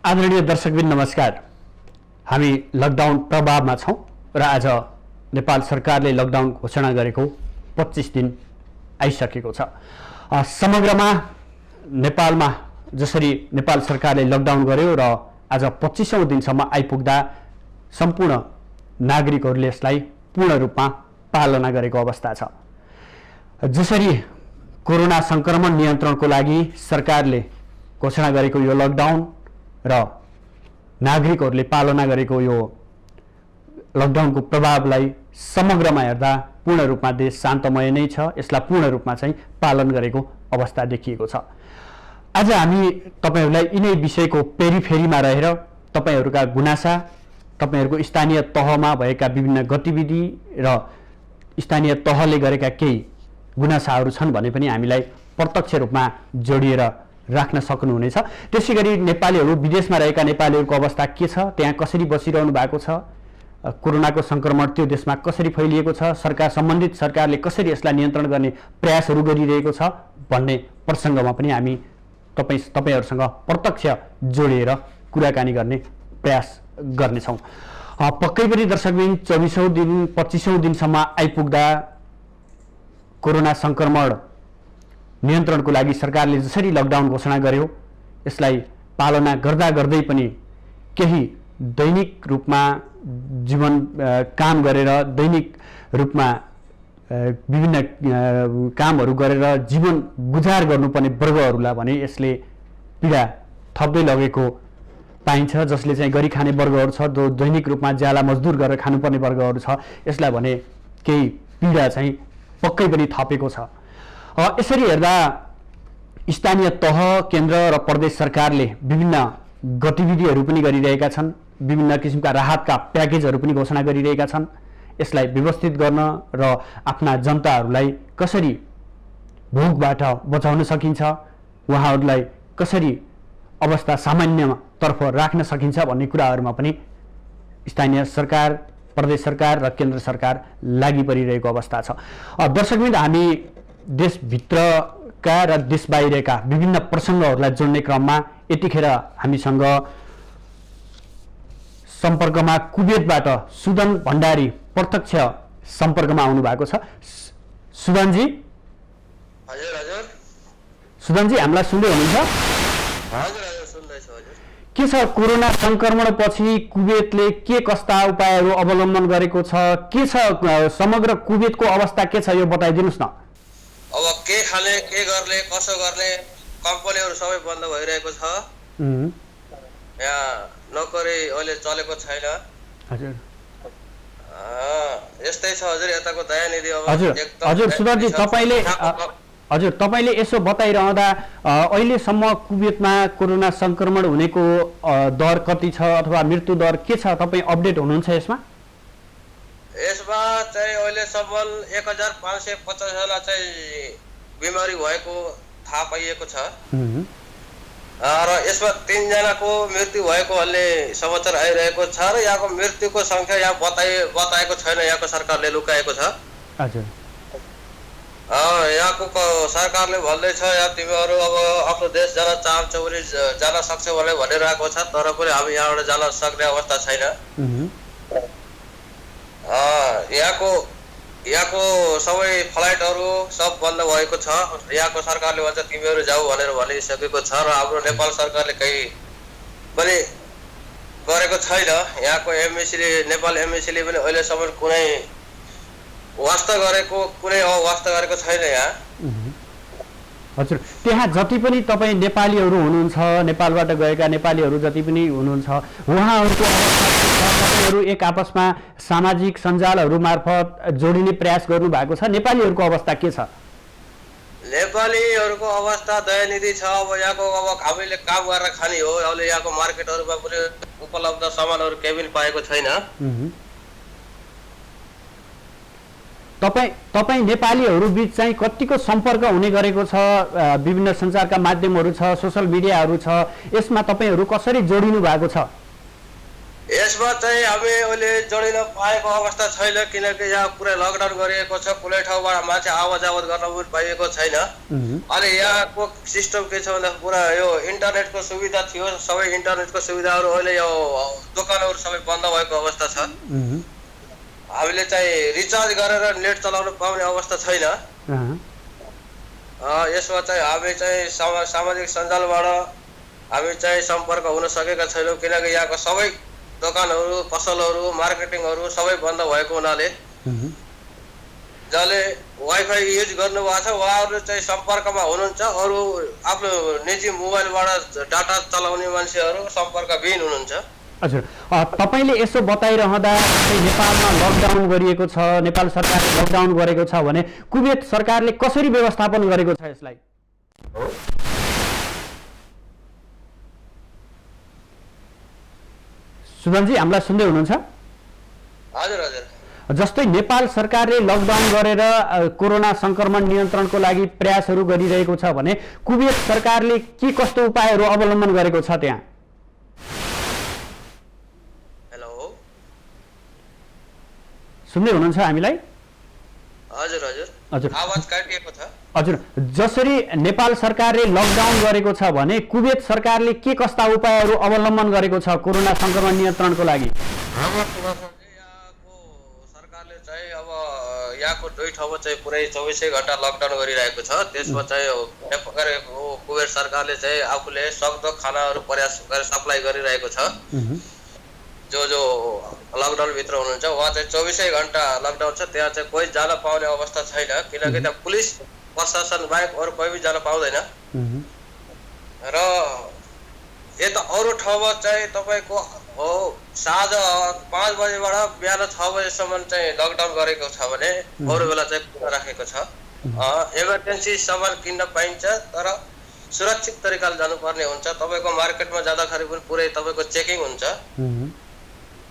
आदरणीय दर्शकबिन नमस्कार। हामी लकडाउन प्रभावमा छौं र आज नेपाल सरकारले लकडाउन घोषणा गरेको 25 दिन आइसकेको छ। समग्रमा नेपालमा जसरी नेपाल सरकारले लकडाउन गर्यो र आज 25औं दिनसम्म आइपुग्दा सम्पूर्ण नागरिकहरूले यसलाई पूर्ण रूपमा पालना गरेको अवस्था छ। जसरी कोरोना संक्रमण नियन्त्रणको लागि सरकारले घोषणा गरेको यो लकडाउन र नागरिकहरूले पालना गरेको यो लकडाउनको प्रभावलाई समग्रमा हेर्दा पूर्ण रूपमा देश शान्तमय नै छ। यसलाई पूर्ण रूपमा चाहिँ पालन गरेको अवस्था देखिएको छ। आज हामी तपाईहरुलाई यिनै विषयको पेरिफेरीमा रहेर तपाईहरुका गुनासा, तपाईहरुको स्थानीय तहमा भएका विभिन्न गतिविधि र स्थानीय तहले गरेका केही गुनासाहरू छन् भने पनि हामीलाई प्रत्यक्ष रूपमा जोडिएर राख्न सक्नुहुनेछ। त्यसैगरी नेपालीहरू विदेशमा रहेका नेपालीहरूको अवस्था के छ, त्यहाँ कसरी बसिरहनु भएको छ, कोरोनाको संक्रमण त्यो देशमा कसरी फैलिएको छ, सम्बन्धित सरकारले कसरी यसलाई नियन्त्रण गर्ने प्रयासहरू गरिरहेको छ भन्ने प्रसङ्गमा पनि हामी तपाईहरुसँग प्रत्यक्ष जोडिएर कुराकानी गर्ने प्रयास गर्नेछौँ। पक्कै पनि दर्शकबिन 24औं दिन 25औं दिनसम्म आइपुग्दा कोरोना संक्रमण नियन्त्रणको लागि सरकारले जसरी लकडाउन घोषणा गर्यो यसलाई पालना गर्दा गर्दै पनि केही दैनिक रूपमा जीवन काम गरेर दैनिक रूपमा विभिन्न कामहरू गरेर जीवन गुजार गर्नुपर्ने वर्गहरूलाई भने यसले पीडा थप्दै लगेको पाइन्छ। जसले चाहिँ गरी खाने वर्गहरू छ, जो दैनिक रूपमा ज्याला मजदुर गरेर खानुपर्ने वर्गहरू छ, यसलाई भने केही पीडा चाहिँ पक्कै पनि थपेको छ। यसरी हेर्दा स्थानीय तह, केन्द्र र प्रदेश सरकारले विभिन्न गतिविधिहरू पनि गरिरहेका छन्, विभिन्न किसिमका राहतका प्याकेजहरू पनि घोषणा गरिरहेका छन्। यसलाई व्यवस्थित गर्न र आफ्ना जनताहरूलाई कसरी भोगबाट बचाउन सकिन्छ, उहाँहरूलाई कसरी अवस्था सामान्यतर्फ राख्न सकिन्छ भन्ने कुराहरूमा पनि स्थानीय सरकार, प्रदेश सरकार र केन्द्र सरकार लागि परिरहेको अवस्था छ। दर्शकबिन हामी देशभित्रका र देश बाहिरका विभिन्न प्रसङ्गहरूलाई जोड्ने क्रममा यतिखेर हामीसँग सम्पर्कमा कुवेतबाट सुदन भण्डारी प्रत्यक्ष सम्पर्कमा आउनु भएको छ। सुदनजी, हजुर हजुर। सुदनजी हामीलाई सुन्दै हुनुहुन्छ? हजुर हजुर, सुन्दैछु हजुर। के छ कोरोना संक्रमणपछि कुवेतले के कस्ता उपायहरू अवलम्बन गरेको छ, के छ समग्र कुवेतको अवस्था के छ यो बताइदिनुस् न। अब के खाने, के गर्ने, कसो गर्ने, कम्पनीहरू सबै बन्द भइरहेको छ। यहाँ नोकरी अहिले चलेको छैन। हजुर यस्तै छ हजुर यताको दयानिधि। अब हजुर सुदनजी, तपाईले यसो बताइरहँदा अहिलेसम्म कुवेतमा कोरोना संक्रमण हुनेको दर कति छ अथवा मृत्यु दर के छ, तपाईँ अपडेट हुनुहुन्छ यसमा? यसमा चाहिँ अहिलेसम्म 1550 जना चाहिँ बिमारी भएको थाहा पाइएको छ र यसमा 3 जनाको मृत्यु भएको भन्ने समाचार आइरहेको छ र यहाँको मृत्युको संख्या यहाँ बताएको छैन। यहाँको सरकारले लुकाएको छ। हजुर, यहाँको सरकारले भन्दैछ यहाँ तिमीहरू अब आफ्नो देश जान चाहन्छौ भने जान सक्छौ भने भनिरहेको छ, तर पनि हामी यहाँबाट जान सक्ने अवस्था छैन। यहाँको सबै फ्लाइटहरू सब बन्द भएको छ। यहाँको सरकारले भन्छ तिमीहरू जाऊ भनेर भनिसकेको छ र हाम्रो नेपाल सरकारले केही पनि गरेको छैन। यहाँको एमएसीले, नेपाल एमएसीले पनि अहिलेसम्म कुनै वास्ता गरेको छैन यहाँ। हजुर, त्यहाँ जति पनि तपाईँ नेपालीहरू हुनुहुन्छ, नेपालबाट गएका नेपालीहरू जति पनि हुनुहुन्छ, उहाँहरूको तपाईँहरू एक आपसमा सामाजिक सञ्जालहरू मार्फत जोडिने प्रयास गर्नु भएको छ। नेपालीहरूको अवस्था के छ? नेपालीहरूको अवस्था दयनीय छ। अब यहाँको अब हामीले काम गरेर खाने हो। अहिले यहाँको मार्केटहरूमा पनि उपलब्ध सामानहरू केही पनि पाएको छैन। तपाईँ नेपालीहरू बीच चाहिँ कतिको सम्पर्क हुने गरेको छ? विभिन्न सञ्चारका माध्यमहरू छ, सोसल मिडियाहरू छ, यसमा तपाईँहरू कसरी जोडिनु भएको छ? यसमा चाहिँ हामी अहिले जोडिन पाएको अवस्था छैन किनकि यहाँ पुरै लकडाउन गरिएको छ कुनै ठाउँबाट मान्छे आवत जावत गर्न पनि पाइएको छैन अनि यहाँको सिस्टम के छ भन्दा पुरा यो इन्टरनेटको सुविधा थियो सबै इन्टरनेटको सुविधाहरू अहिले यो दोकानहरू सबै बन्द भएको अवस्था छ हामीले चाहिँ रिचार्ज गरेर नेट चलाउन पाउने अवस्था छैन यसमा चाहिँ हामी चाहिँ सामाजिक सञ्जालबाट हामी चाहिँ सम्पर्क हुन सकेका छैनौँ किनकि यहाँको सबै दोकानहरू पसलहरू मार्केटिङहरू सबै बन्द भएको हुनाले जसले वाइफाई युज गर्नुभएको छ उहाँहरू चाहिँ सम्पर्कमा हुनुहुन्छ अरू आफ्नो निजी मोबाइलबाट डाटा चलाउने मान्छेहरू सम्पर्कविहीन हुनुहुन्छ हजुर तपाईले यसो बताइरहँदा नेपालमा लकडाउन गरिएको छ नेपाल सरकारले लकडाउन गरेको छ भने कुवेत सरकारले कसरी व्यवस्थापन गरेको छ यसलाई सुभनजी हामीलाई सुन्दै हुनुहुन्छ हजुर हजुर जस्तै नेपाल सरकारले लकडाउन गरेर कोरोना संक्रमण नियन्त्रणको लागि प्रयासहरू गरिरहेको छ भने कुवेत सरकारले के कस्तो उपायहरू अवलम्बन गरेको छ त्यहाँ हेलो सुन्दै हुनुहुन्छ हामीलाई हजुर हजुर हजुर आवाज काटिएको छ हजुर जसरी नेपाल सरकारले लकडाउन गरेको छ भने कुवेत सरकारले के कस्ता उपायहरू अवलम्बन गरेको छ कोरोना संक्रमण नियन्त्रणको लागि सरकारले चाहिँ अब यहाँको दुई ठाउँमा चाहिँ पुरै 24 घण्टा लकडाउन गरिरहेको छ त्यसमा चाहिँ कुवेत सरकारले चाहिँ आफूले सक्दो खानाहरू प्रयास गरेर सप्लाई गरिरहेको छ जो लकडाउन भित्र हुनुहुन्छ उहाँ चाहिँ 24 घण्टा लकडाउन छ त्यहाँ चाहिँ कोही जान पाउने अवस्था छैन किनकि त्यहाँ पुलिस प्रशासन बाहेक अरू कोही पनि जान पाउँदैन र यता अरू ठाउँमा चाहिँ तपाईँको हो साँझ 5 बजेबाट बिहान 6 बजेसम्म चाहिँ लकडाउन गरेको छ भने अरू बेला चाहिँ खुला राखेको छ इमर्जेन्सी सामान किन्न पाइन्छ तर सुरक्षित तरिकाले जानुपर्ने हुन्छ तपाईँको मार्केटमा जाँदाखेरि पनि पुरै तपाईँको चेकिङ हुन्छ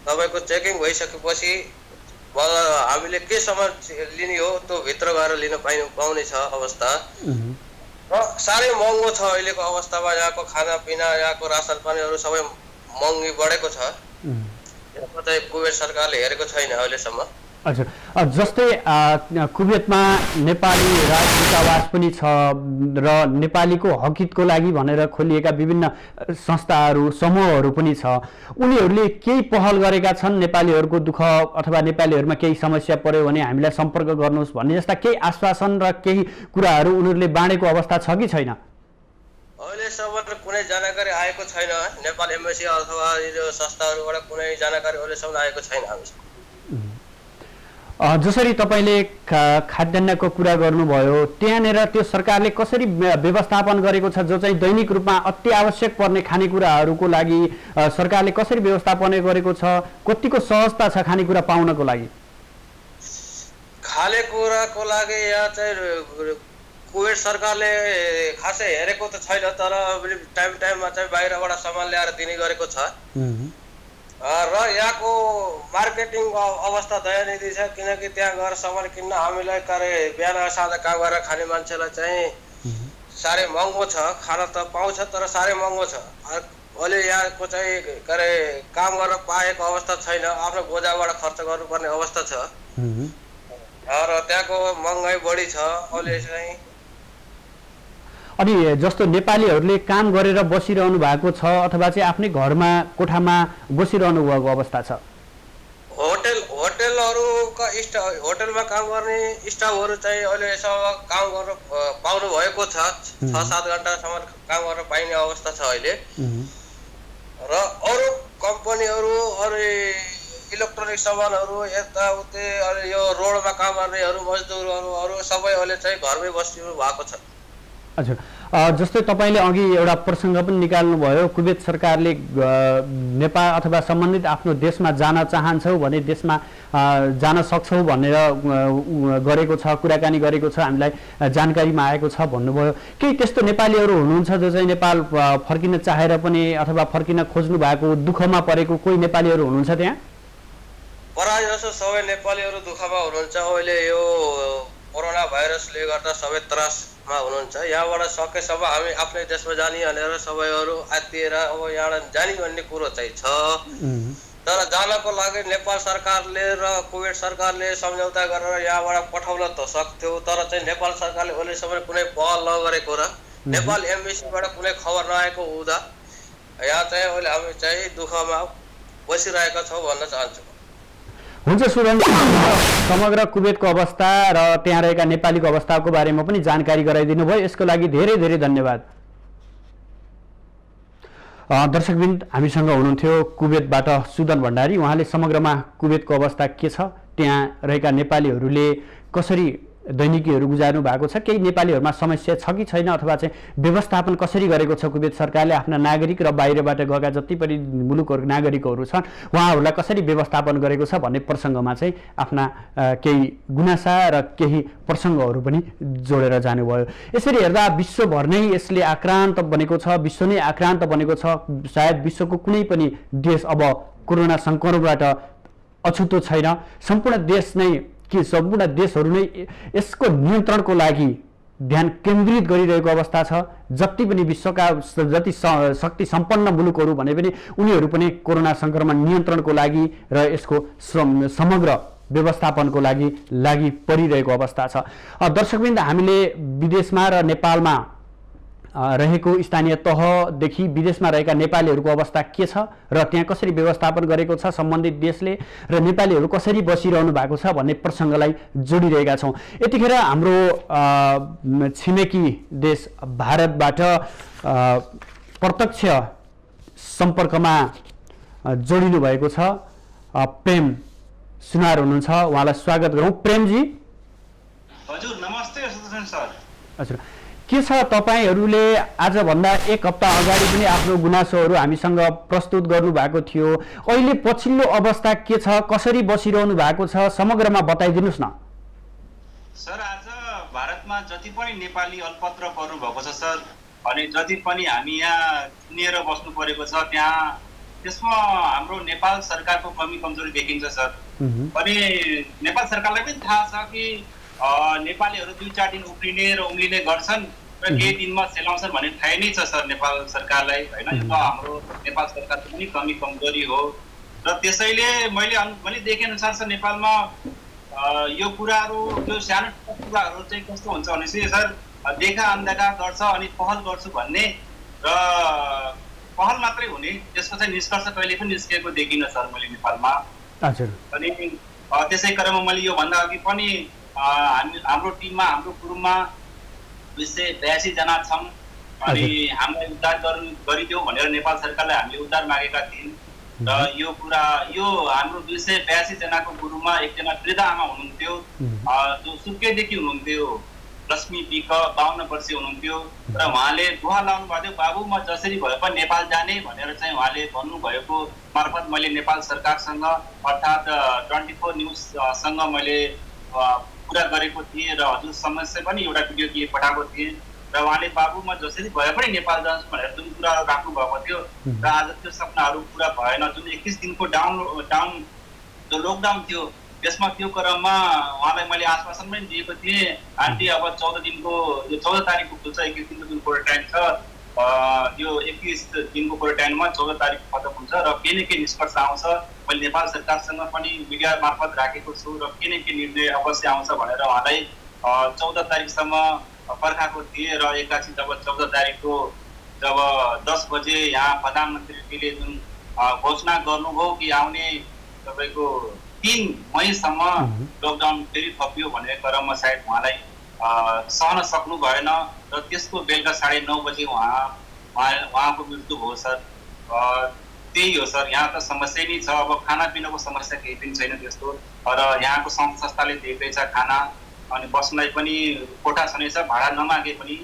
तपाईँको चेकिङ भइसकेपछि हामीले के सामान लिने हो त्यो भित्र गएर लिन पाउने छ अवस्था र साह्रै महँगो छ अहिलेको अवस्थामा यहाँको खानापिना यहाँको रासन पानीहरू सबै महँगी बढेको छ यसमा चाहिँ कुवेत सरकारले हेरेको छैन अहिलेसम्म हजुर जस्तै कुवेतमा नेपाली राजदूतावास पनि छ र नेपालीको हकितको लागि भनेर खोलिएका विभिन्न संस्थाहरू समूहहरू पनि छ उनीहरूले केही पहल गरेका छन् नेपालीहरूको दुःख अथवा नेपालीहरूमा केही समस्या पर्यो भने हामीलाई सम्पर्क गर्नुहोस् भन्ने जस्ता केही आश्वासन र केही कुराहरू उनीहरूले बाँडेको अवस्था छ कि छैन अहिलेसम्म कुनै जानकारी आएको छैन नेपाल एम्बेसी अथवा यो संस्थाहरूबाट कुनै जानकारी अहिलेसम्म आएको छैन हामीसँग जसरी तपाईले खाद्यान्नको कुरा गर्नुभयो त्यहाँनेर त्यो सरकारले कसरी व्यवस्थापन गरेको छ जो चाहिँ दैनिक रूपमा अति आवश्यक पर्ने खानेकुराहरूको लागि सरकारले कसरी व्यवस्थापन गरेको छ कतिको सहजता छ खानेकुरा पाउनको लागि खानेकुराको लागि यहाँ चाहिँ कुवेत सरकारले खासै हेरेको त छैन तर टाइममा चाहिँ बाहिरबाट सामान ल्याएर दिने गरेको छ र यहाँको मार्केटिङ अवस्था दयनीय छ किनकि त्यहाँ गएर सामान किन्न हामीलाई बिहान साँझ काम गरेर खाने मान्छेलाई चाहिँ साह्रै महँगो छ खाना त पाउँछ तर साह्रै महँगो छ अहिले यहाँको चाहिँ काम गर्न पाएको अवस्था छैन आफ्नो गोजाबाट खर्च गर्नुपर्ने अवस्था छ र त्यहाँको महँगाई बढी छ अहिले चाहिँ अनि जस्तो नेपालीहरूले काम गरेर बसिरहनु भएको छ अथवा चाहिँ आफ्नै घरमा कोठामा बसिरहनु भएको अवस्था छ होटलमा काम गर्ने स्टाफहरू चाहिँ अहिलेसम्म काम गर्न पाउनु भएको छ 6-7 घण्टासम्म काम गर्न पाइने अवस्था छ अहिले र अरू कम्पनीहरू अरू इलेक्ट्रोनिक सामानहरू यताउति यो रोडमा काम गर्नेहरू मजदुरहरू अरू सबै अहिले चाहिँ घरमै बसिरहनु भएको छ हजुर जस्तै तपाईले अघि एउटा प्रसङ्ग पनि निकाल्नुभयो कुवेत सरकारले नेपाल अथवा सम्बन्धित आफ्नो देशमा जान चाहन्छौ भने देशमा जान सक्छौ भनेर गरेको छ कुराकानी गरेको छ हामीलाई जानकारीमा आएको छ भन्नुभयो केही त्यस्तो नेपालीहरू हुनुहुन्छ जो चाहिँ नेपाल फर्किन चाहेर पनि अथवा फर्किन खोज्नु भएको दुःखमा परेको कोही नेपालीहरू हुनुहुन्छ त्यहाँ प्राय जसो सबै नेपालीहरू दुःखमा हुनुहुन्छ अहिले यो कोरोना भाइरसले गर्दा सबै त्रासमा हुनुहुन्छ। यहाँबाट सकेसम्म हामी आफ्नै देशमा जाने भनेर सबैहरू आत्तिएर अब यहाँबाट जाने भन्ने कुरो चाहिँ छ। तर जानको लागि नेपाल सरकारले र कुवेत सरकारले सम्झौता गरेर यहाँबाट पठाउन त सक्थ्यो, तर चाहिँ नेपाल सरकारले अहिलेसम्म कुनै पहल नगरेको र नेपाल एम्बेसीबाट कुनै खबर नआएको हुँदा यहाँ चाहिँ अहिले हामी चाहिँ दुःखमा बसिरहेका छौँ भन्न चाहन्छु। हुन्छ सुरन, समग्र कुवेतको अवस्था र त्यहाँ रहेका नेपालीको अवस्थाको बारेमा पनि जानकारी गराइदिनु भयो, यसको लागि धेरै धेरै धन्यवाद। दर्शकवृन्द, हामीसँग हुनुहुन्थ्यो कुवेतबाट सुदन भण्डारी। उहाँले समग्रमा कुवेतको अवस्था के छ, त्यहाँ रहेका नेपालीहरूले कसरी दैनिकीहरू गुजार्नु भएको छ, केही नेपालीहरूमा समस्या छ कि छैन, अथवा चाहिँ व्यवस्थापन कसरी गरेको छ कुवेत सरकारले आफ्ना नागरिक र बाहिरबाट गएका जति पनि मुलुकहरू नागरिकहरू छन् उहाँहरूलाई कसरी व्यवस्थापन गरेको छ भन्ने प्रसङ्गमा चाहिँ आफ्ना केही गुनासा र केही प्रसङ्गहरू पनि जोडेर जानुभयो। यसरी हेर्दा विश्वभर नै यसले आक्रान्त बनेको छ, विश्व नै आक्रान्त बनेको छ। सायद विश्वको कुनै पनि देश अब कोरोना सङ्क्रमणबाट अछुतो छैन। सम्पूर्ण देश नै कि सम्पूर्ण देशहरू नै यसको नियन्त्रणको लागि ध्यान केन्द्रित गरिरहेको अवस्था छ। जति पनि विश्वका जति शक्ति सम्पन्न मुलुकहरू भने पनि उनीहरू पनि कोरोना सङ्क्रमण नियन्त्रणको लागि र यसको समग्र व्यवस्थापनको लागि परिरहेको अवस्था छ। दर्शकवृन्द, हामीले विदेशमा र नेपालमा रहेको स्थानीय तहदेखि विदेशमा रहेका नेपालीहरूको अवस्था के छ र त्यहाँ कसरी व्यवस्थापन गरेको छ सम्बन्धित देशले र नेपालीहरू कसरी बसिरहनु भएको छ भन्ने प्रसङ्गलाई जोडिरहेका छौँ। यतिखेर हाम्रो छिमेकी देश भारतबाट प्रत्यक्ष सम्पर्कमा जोडिनु भएको छ प्रेम सुनार हुनुहुन्छ, उहाँलाई स्वागत गरौँ। प्रेमजी। हजुर नमस्ते सुदर्शन सर। हजुर, के छ, तपाईँहरूले आजभन्दा एक हप्ता अगाडि पनि आफ्नो गुनासोहरू हामीसँग प्रस्तुत गर्नुभएको थियो। अहिले पछिल्लो अवस्था के छ, कसरी बसिरहनु भएको छ, समग्रमा बताइदिनुहोस् न। सर, आज भारतमा जति पनि नेपाली अल्पत्र पर्नु भएको छ सर, अनि जति पनि हामी यहाँ चुनिएर बस्नु परेको छ त्यसमा हाम्रो नेपाल सरकारको कमी कमजोरी देखिन्छ सर। अनि नेपाल सरकारलाई पनि थाहा छ कि नेपालीहरू 2-4 दिन उफ्रिने र उम्लिने गर्छन् र केही दिनमा सेलाउँछन् भन्ने थाहै नै छ सर नेपाल सरकारलाई, होइन? यो त हाम्रो नेपाल सरकारको पनि कमी कमजोरी हो। र त्यसैले मैले देखे अनुसार सर नेपालमा यो कुराहरू, यो सानो कुराहरू चाहिँ कस्तो हुन्छ भनेपछि सर देखा अनदेखा गर्छ अनि पहल गर्छु भन्ने र पहल मात्रै हुने, त्यसको चाहिँ निष्कर्ष कहिले पनि निस्केको देखिनँ सर मैले नेपालमा। हजुर। अनि त्यसै क्रममा मैले योभन्दा अघि पनि हाम्रो टिममा, हाम्रो ग्रुपमा 282 जना छौँ अनि हामीलाई उद्धार गरिदेऊ भनेर नेपाल सरकारलाई हामीले उद्धार मागेका थियौँ। र यो कुरा, यो हाम्रो 282 जनाको ग्रुपमा एकजना वृद्ध आमा हुनुहुन्थ्यो जो सुर्खेतदेखि हुनुहुन्थ्यो, लक्ष्मी बिक, 52 वर्षीय हुनुहुन्थ्यो र उहाँले गुहा लाउनु भएको थियो, बाबु म जसरी भए पनि नेपाल जाने भनेर चाहिँ उहाँले भन्नुभएको मार्फत मैले नेपाल सरकारसँग अर्थात् 24 न्युजसँग मैले कुरा गरेको थिएँ र हजुर समस्या पनि एउटा भिडियो दिए पठाएको थिएँ र उहाँले बाबु म जसरी भए पनि नेपाल जान्छु भनेर जुन कुरा राख्नु भएको थियो र आज त्यो सपनाहरू पुरा भएन। जुन 21 दिनको जो लकडाउन थियो त्यसमा त्यो क्रममा उहाँलाई मैले आश्वासन पनि दिएको थिएँ, आन्टी अब 14 दिनको, यो 14 तारिकको खुल्छ, 21 दिनको जुन क्वारेन्टाइन छ यो 21 दिनको क्वारेन्टाइनमा 14 तारिक खतम हुन्छ र केही न केही निष्कर्ष आउँछ। मैले नेपाल सरकारसँग पनि मिडिया मार्फत राखेको छु र केही न केही निर्णय अवश्य आउँछ भनेर उहाँलाई 14 तारिकसम्म पर्खाएको थिएँ र एक्कासी जब 14 तारिकको जब 10 बजे यहाँ प्रधानमन्त्रीले जुन घोषणा गर्नुभयो कि आउने तपाईँको 3 मईसम्म लकडाउन फेरि थपियो भन्ने क्रममा सायद उहाँलाई सहन सक्नु भएन र त्यसको बेलुका 9:30 बजे उहाँको मृत्यु भयो सर। त्यही हो सर, यहाँ त समस्या नै छ। अब खानापिनाको समस्या केही पनि छैन त्यस्तो, र यहाँको सङ्घ संस्थाले दिएकै छ खाना अनि बस्नलाई पनि कोठा छँदैछ, भाडा नमागे पनि,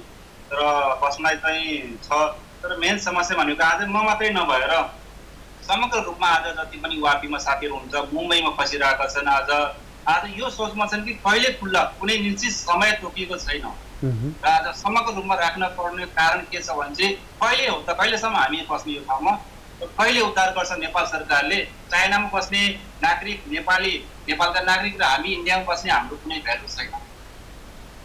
र बस्नलाई चाहिँ छ। तर मेन समस्या भनेको आज म मात्रै नभएर समग्र रूपमा आज जति पनि वापीमा साथीहरू हुन्छ, मुम्बईमा फसिरहेका छन्, आज यो सोचमा छन् कि कहिले खुल्ला, कुनै निश्चित समय तोकिएको छैन र आज समग्र रूपमा राख्न पर्ने कारण के छ भने चाहिँ कहिलेसम्म हामी बस्ने यो ठाउँमा, कहिले उद्धार गर्छ नेपाल सरकारले। चाइनामा बस्ने नागरिक नेपालका नागरिक र हामी इन्डियामा बस्ने हाम्रो कुनै भ्यालु छैन।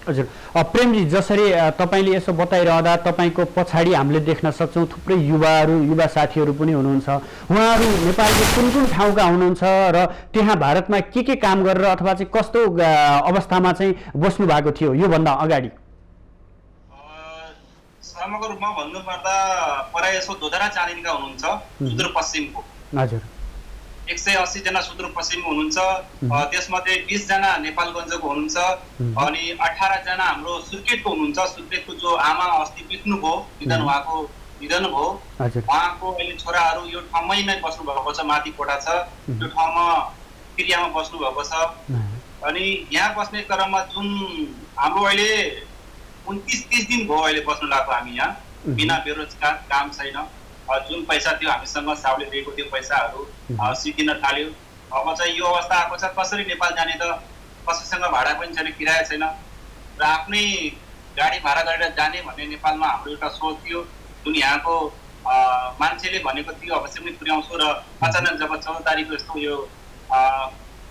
हजुर प्रेमजी, जसरी तपाईँले यसो बताइरहँदा तपाईँको पछाडि हामीले देख्न सक्छौँ थुप्रै युवा साथीहरू पनि हुनुहुन्छ। उहाँहरू नेपालको कुन ठाउँका हुनुहुन्छ र त्यहाँ भारतमा के काम गरेर अथवा चाहिँ कस्तो अवस्थामा चाहिँ बस्नु भएको थियो योभन्दा अगाडि? समग्र रूपमा भन्नुपर्दा प्राय यसो दोधरा चाँदिनका हुनुहुन्छ सुदूरपश्चिमको। हजुर 180 जना सुदूरपश्चिम हुनुहुन्छ, त्यसमध्ये 20 जना नेपालगञ्जको हुनुहुन्छ अनि 18 जना हाम्रो सुर्खेतको हुनुहुन्छ। सुर्खेतको जो आमा अस्ति बित्नुभयो, निधन भयो, उहाँको अहिले छोराहरू यो ठाउँमै नै बस्नु भएको छ, माथि कोठा छ त्यो ठाउँमा क्रियामा बस्नु भएको छ। अनि यहाँ बस्ने क्रममा जुन हाम्रो अहिले 29-30 दिन भयो अहिले बस्नु लाग्यो हामी यहाँ, बिना बेरोजगार, काम छैन। जुन पैसा थियो हामीसँग साउले दिएको त्यो पैसाहरू सिकिन थाल्यो। अब चाहिँ यो अवस्था आएको छ, कसरी नेपाल जाने त? कसैसँग भाडा पनि छैन, किराया छैन र आफ्नै गाडी भाडा गरेर जाने भन्ने नेपालमा हाम्रो एउटा सोच थियो, जुन यहाँको मान्छेले भनेको थियो अवश्य पनि पुर्याउँछु। र अचानक जब 14 तारिकको यस्तो यो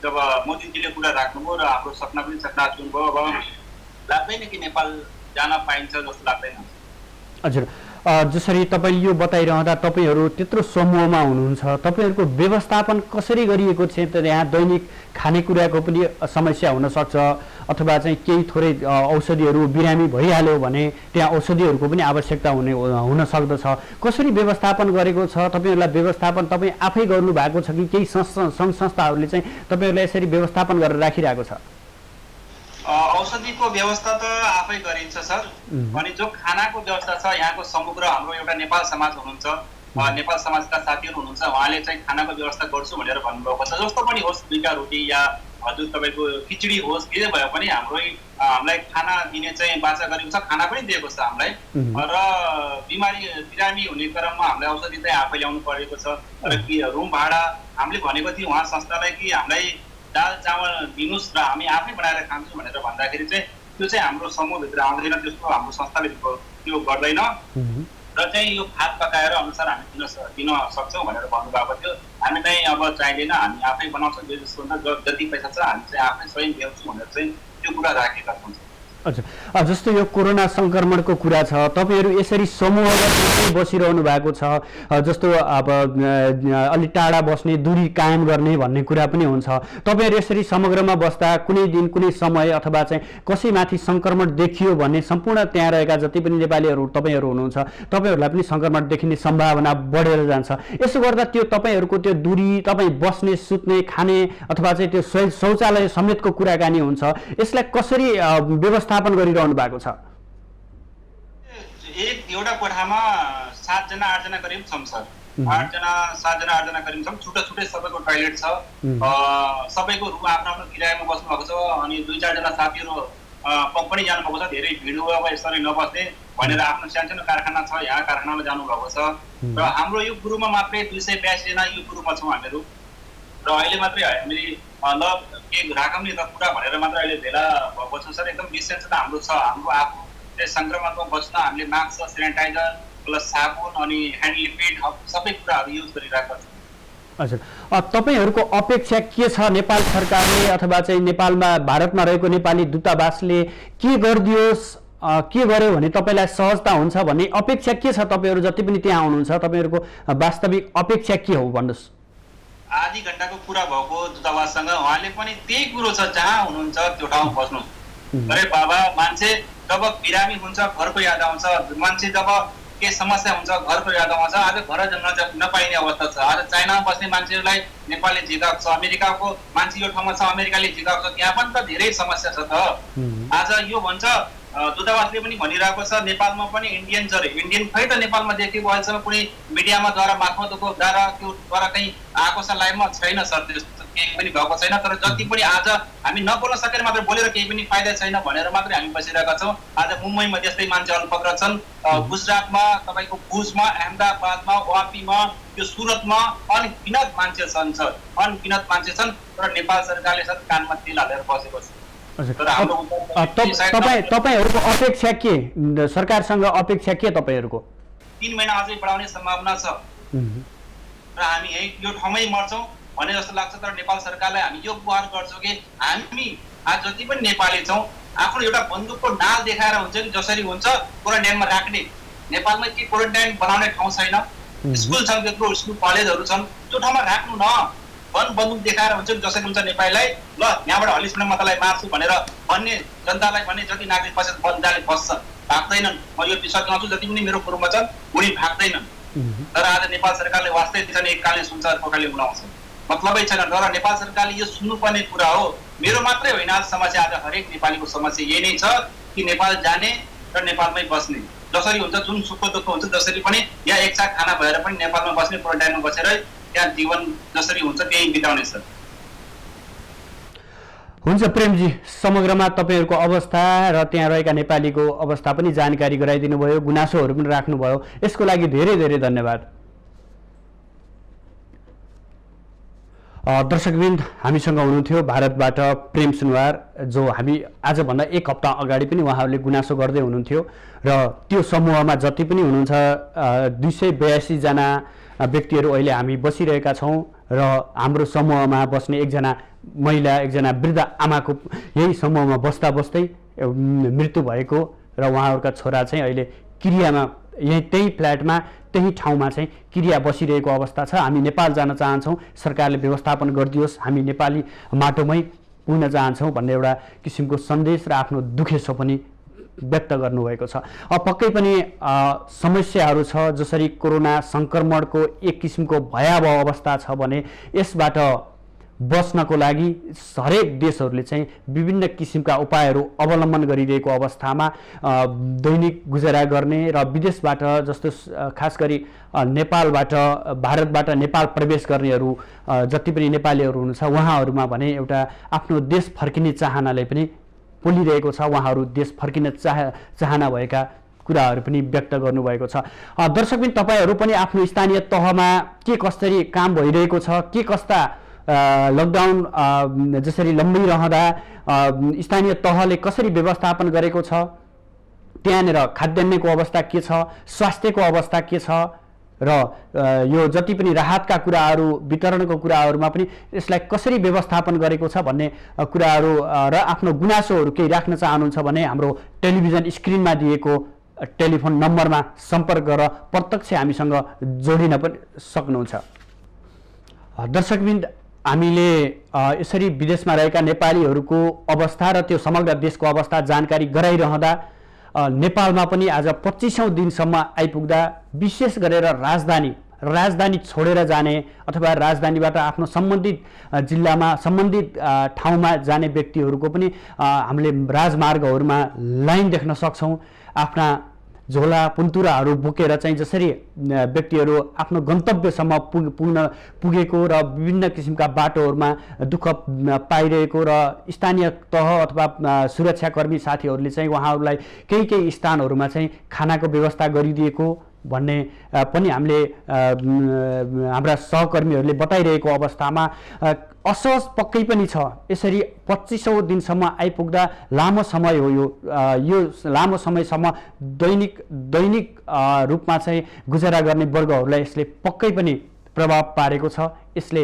जब मोदीजीले कुरा राख्नुभयो र हाम्रो सपना पनि चकनाचुर भयो, अब लाग्दैन कि नेपाल जान पाइन्छ जस्तो लाग्दैन। हजुर जसरी तपाईँले यो बताइरहँदा तपाईँहरू त्यत्रो समूहमा हुनुहुन्छ, तपाईँहरूको व्यवस्थापन कसरी गरिएको छ त? यहाँ दैनिक खानेकुराको पनि समस्या हुनसक्छ अथवा चाहिँ केही थोरै औषधिहरू बिरामी भइहाल्यो भने त्यहाँ औषधिहरूको पनि आवश्यकता हुन सक्दछ। कसरी व्यवस्थापन गरेको छ तपाईँहरूलाई? व्यवस्थापन तपाईँ आफै गर्नुभएको छ कि केही सङ्घ संस्थाहरूले चाहिँ तपाईँहरूलाई यसरी व्यवस्थापन गरेर राखिरहेको छ? औषधिको व्यवस्था त आफै गरिन्छ सर। अनि जो खानाको व्यवस्था छ यहाँको समग्र हाम्रो एउटा नेपाल समाज हुनुहुन्छ, नेपाल समाजका साथीहरू हुनुहुन्छ, उहाँले चाहिँ खानाको व्यवस्था गर्छु भनेर भन्नुभएको छ। जस्तो पनि होस्, 2टा रोटी या हजुर तपाईँको खिचडी होस्, के भए पनि हामीलाई खाना दिने चाहिँ बाचा गरेको छ, खाना पनि दिएको छ हामीलाई। र बिरामी हुने क्रममा हामीलाई औषधि चाहिँ आफै ल्याउनु परेको छ। र रुम भाडा हामीले भनेको थियो उहाँ संस्थालाई कि हामीलाई दाल चामल दिनुहोस् र हामी आफै बनाएर खान्छौँ भनेर भन्दाखेरि चाहिँ त्यो चाहिँ हाम्रो समूहभित्र आउँदैन, त्यस्तो हाम्रो संस्थाले त्यो गर्दैन। र चाहिँ यो भात पकाएर अनुसार हामी दिन सक्छौँ भनेर भन्नुभएको थियो। हामी चाहिँ अब चाहिँदैन, हामी आफै बनाउँछौँ, जति पैसा छ हामी चाहिँ आफै स्वयं ल्याउँछौँ भनेर चाहिँ त्यो कुरा राखेका छौँ। अच्छा जस्तो यो कोरोना संक्रमणको कुरा छ, तपाईहरु यसरी समूहगत बसिरहनु भएको छ, जस्तो अब अलि टाढा बस्ने, दूरी कायम गर्ने भन्ने कुरा पनि हुन्छ। तपाईहरु यसरी समग्रमा बस्दा कुनै दिन कुनै समय अथवा चाहिँ कसैमाथि संक्रमण देखियो भने सम्पूर्ण त्यहाँ रहेका जति पनि नेपालीहरु तपाईहरु हुनुहुन्छ, तपाईहरुलाई पनि संक्रमण देखिने सम्भावना बढेर जान्छ। यसो गर्दा त्यो तपाईहरुको त्यो दूरी, तपाई बस्ने, सुत्ने, खाने अथवा चाहिँ त्यो शौचालय समेतको कुराकानी हुन्छ, यसलाई कसरी व्यवस्थापन गरिरहनु भएको छ? एउटा कोठामा 7 जना 8 जना करिब छौं सर। 7 जना 8 जना करिब छौं। छुट्टै सबैको टोयलेट छ। सबैको रुम आफ्नो आफ्नो किरायामा बस्नु भएको छ। अनि 2-4 जना साथीहरु पनि जानु भएको छ। धेरै भिड अब यसरी नबस्ने भनेर आफ्नो सानो कारखाना छ, यहाँ कारखानामा जानु भएको छ। र हाम्रो यो ग्रुपमा मात्रै 282 जना यो ग्रुपमा छौं हामीहरु। र अहिले मात्रै हामी ल के राखौँ नि त कुरा भनेर मात्र अहिले भेला भएको छ सर। एकदम डिस्टेन्स त हाम्रो छ। हाम्रो आफू संक्रमणमा बस्न हामीले मास्क, सेनिटाइजर प्लस साबुन अनि ह्यान्ड लिक्विड सबै कुराहरू युज गरिरहेका छौँ। हजुर, तपाईहरुको अपेक्षा के छ नेपाल सरकारले अथवा चाहिँ नेपालमा भारतमा रहेको नेपाली दूतावासले के गरिदियोस्, के गर्यो भने तपाईलाई सहजता हुन्छ भन्ने अपेक्षा के छ? तपाईहरु जति पनि त्यहाँ हुनुहुन्छ, तपाईहरुको वास्तविक अपेक्षा के हो भन्नुस्? आधी घण्टाको कुरा भएको दूतावाससँग, उहाँले पनि त्यही कुरो छ, जहाँ हुनुहुन्छ त्यो ठाउँ बस्नु। अरे बाबा, मान्छे जब बिरामी हुन्छ घरको याद आउँछ, मान्छे जब के समस्या हुन्छ घरको याद आउँछ। आज घर जान नपाइने अवस्था छ। आज चाइनामा बस्ने मान्छेहरूलाई नेपालले झिकाएको छ, अमेरिकाको मान्छे यो ठाउँमा छ अमेरिकाले झिकाएको छ, त्यहाँ पनि त धेरै समस्या छ त। आज यो भन्छ दूतावासले पनि भनिरहेको छ नेपालमा पनि इन्डियन खै त नेपालमा देखेको अहिलेसम्म कुनै मिडियामा द्वारा मार्फतको द्वारा त्यो द्वारा कहीँ आएको छ लाइभमा छैन सर। त्यस्तो केही पनि भएको छैन। तर जति पनि आज हामी नबोल्न सकेर मात्र बोलेर केही पनि फाइदा छैन भनेर मात्रै हामी बसिरहेका छौँ। आज मुम्बईमा त्यस्तै मान्छे अल्पत्र छन्, गुजरातमा, तपाईँको भुजमा, अहमदाबादमा, वापीमा, यो सुरतमा अनगिनत मान्छे छन् सर, अनगिनत मान्छे छन्। तर नेपाल सरकारले सर कानमा तेल हालेर बसेको छ। तपाईहरुको अपेक्षा के, सरकारसँग अपेक्षा के तपाईहरुको? 3 महिना अझै बढाउने सम्भावना छ र हामी यो ठाउँमै मर्छौँ भने जस्तो लाग्छ। तर नेपाल सरकारलाई हामी यो गुहार गर्छौँ कि हामी आज जति पनि नेपाली छौँ, आफ्नो एउटा बन्दुकको नाल देखाएर हुन्छ कि जसरी हुन्छ क्वारेन्टाइनमा राख्ने। नेपालमा के क्वारेन्टाइन बनाउने ठाउँ छैन, स्कुल छन्, त्यत्रो स्कुल कलेजहरू छन्, त्यो ठाउँमा राख्नु न। बन्दुक देखाएर हुन्छ कि जसरी हुन्छ नेपालीलाई ल यहाँबाट हलिसपल्ट म तँलाई मार्छु भनेर भन्ने, जनतालाई भन्ने जति नागरिक फसेर बन्दाले फस्छ, भाग्दैनन्। म यो सच्याउँछु, जति पनि मेरो कुरोमा छन् उनी भाग्दैनन्। तर आज नेपाल सरकारले वास्तै दिन्छन् एककालीन संसार पोकाले उडाउँछ, मतलबै छैन। तर नेपाल सरकारले यो सुन्नुपर्ने कुरा हो। मेरो मात्रै होइन आज समस्या, आज हरेक नेपालीको समस्या यही नै छ कि नेपाल जाने र नेपालमै बस्ने। जसरी हुन्छ, जुन सुख दुःख हुन्छ, जसरी पनि यहाँ एकसाथ खाना भएर पनि नेपालमा बस्ने, क्वारेन्टाइनमा बसेर त्यहाँ जीवन जसरी हुन्छ त्यही बिताउने छ। हुन्छ प्रेमजी, समग्रमा तपाईँहरूको अवस्था र त्यहाँ रहेका नेपालीको अवस्था पनि जानकारी गराइदिनु भयो, गुनासोहरू पनि राख्नुभयो, यसको लागि धेरै धेरै धन्यवाद। दर्शकवृन्द, हामीसँग हुनुहुन्थ्यो भारतबाट प्रेम सुनवार, जो हामी आजभन्दा एक हप्ता अगाडि पनि उहाँहरूले गुनासो गर्दै हुनुहुन्थ्यो र त्यो समूहमा जति पनि हुनुहुन्छ 282 जना व्यक्तिहरू अहिले हामी बसिरहेका छौँ र हाम्रो समूहमा बस्ने एकजना महिला, एकजना वृद्ध आमाको यही समूहमा बस्दा बस्दै मृत्यु भएको र उहाँहरूका छोरा चाहिँ अहिले क्रियामा त्यही फ्ल्याटमा त्यही ठाउँमा चाहिँ क्रिया बसिरहेको अवस्था छ। हामी नेपाल जान चाहन्छौँ, सरकारले व्यवस्थापन गरिदियोस्, हामी नेपाली माटोमै पुग्न चाहन्छौँ भन्ने एउटा किसिमको सन्देश र आफ्नो दुखेसो पनि व्यक्त गर्नुभएको छ। पक्कै पनि समस्याहरू छ, जसरी कोरोना सङ्क्रमणको एक किसिमको भयावह अवस्था छ भने यसबाट बच्नको लागि हरेक देशहरूले चाहिँ विभिन्न किसिमका उपायहरू अवलम्बन गरिरहेको अवस्थामा दैनिक गुजारा गर्ने र विदेशबाट जस्तो खास गरी नेपालबाट भारतबाट नेपाल प्रवेश गर्नेहरू जति पनि नेपालीहरू हुनुहुन्छ उहाँहरूमा भने एउटा आफ्नो देश फर्किने चाहनाले पनि पोलिरहेको छ। उहाँहरू देश फर्किन चाहना भएका कुराहरू पनि व्यक्त गर्नुभएको छ। दर्शकबिन, तपाईँहरू पनि आफ्नो स्थानीय तहमा के कसरी काम भइरहेको छ, के कस्ता लकडाउन जसरी लम्बिरहँदा स्थानीय तहले कसरी व्यवस्थापन गरेको छ, त्यहाँनिर खाद्यान्नको अवस्था के छ, स्वास्थ्यको अवस्था के छ र यो जति पनि राहतका कुराहरू वितरणको कुराहरूमा पनि यसलाई कसरी व्यवस्थापन गरेको छ भन्ने कुराहरू र आफ्नो गुनासोहरू केही राख्न चाहनुहुन्छ भने हाम्रो टेलिभिजन स्क्रिनमा दिएको टेलिफोन नम्बरमा सम्पर्क गरेर प्रत्यक्ष हामीसँग जोडिन पनि सक्नुहुन्छ। दर्शकबिन, हामीले यसरी विदेशमा रहेका नेपालीहरूको अवस्था र त्यो समग्र देशको अवस्था जानकारी गराइरहँदा नेपालमा पनि आज 25औं दिनसम्म आइपुग्दा विशेष गरेर राजधानी छोडेर जाने अथवा राजधानीबाट आफ्नो सम्बन्धित जिल्लामा सम्बन्धित ठाउँमा जाने व्यक्तिहरूको पनि हामीले राजमार्गहरूमा लाइन देख्न सक्छौँ। आफ्ना झोला पुन्तुराहरू बोकेर चाहिँ जसरी व्यक्तिहरू आफ्नो गन्तव्यसम्म पुगेको र विभिन्न किसिमका बाटोहरूमा दुःख पाइरहेको र स्थानीय तह अथवा सुरक्षाकर्मी साथीहरूले चाहिँ उहाँहरूलाई केही स्थानहरूमा चाहिँ खानाको व्यवस्था गरिदिएको भन्ने पनि हामीले हाम्रा सहकर्मीहरूले बताइरहेको अवस्थामा असहज पक्कै पनि छ। यसरी 25औं दिनसम्म आइपुग्दा लामो समय हो, यो लामो समयसम्म दैनिक रूपमा चाहिँ गुजारा गर्ने वर्गहरूलाई यसले पक्कै पनि प्रभाव पारेको छ। यसले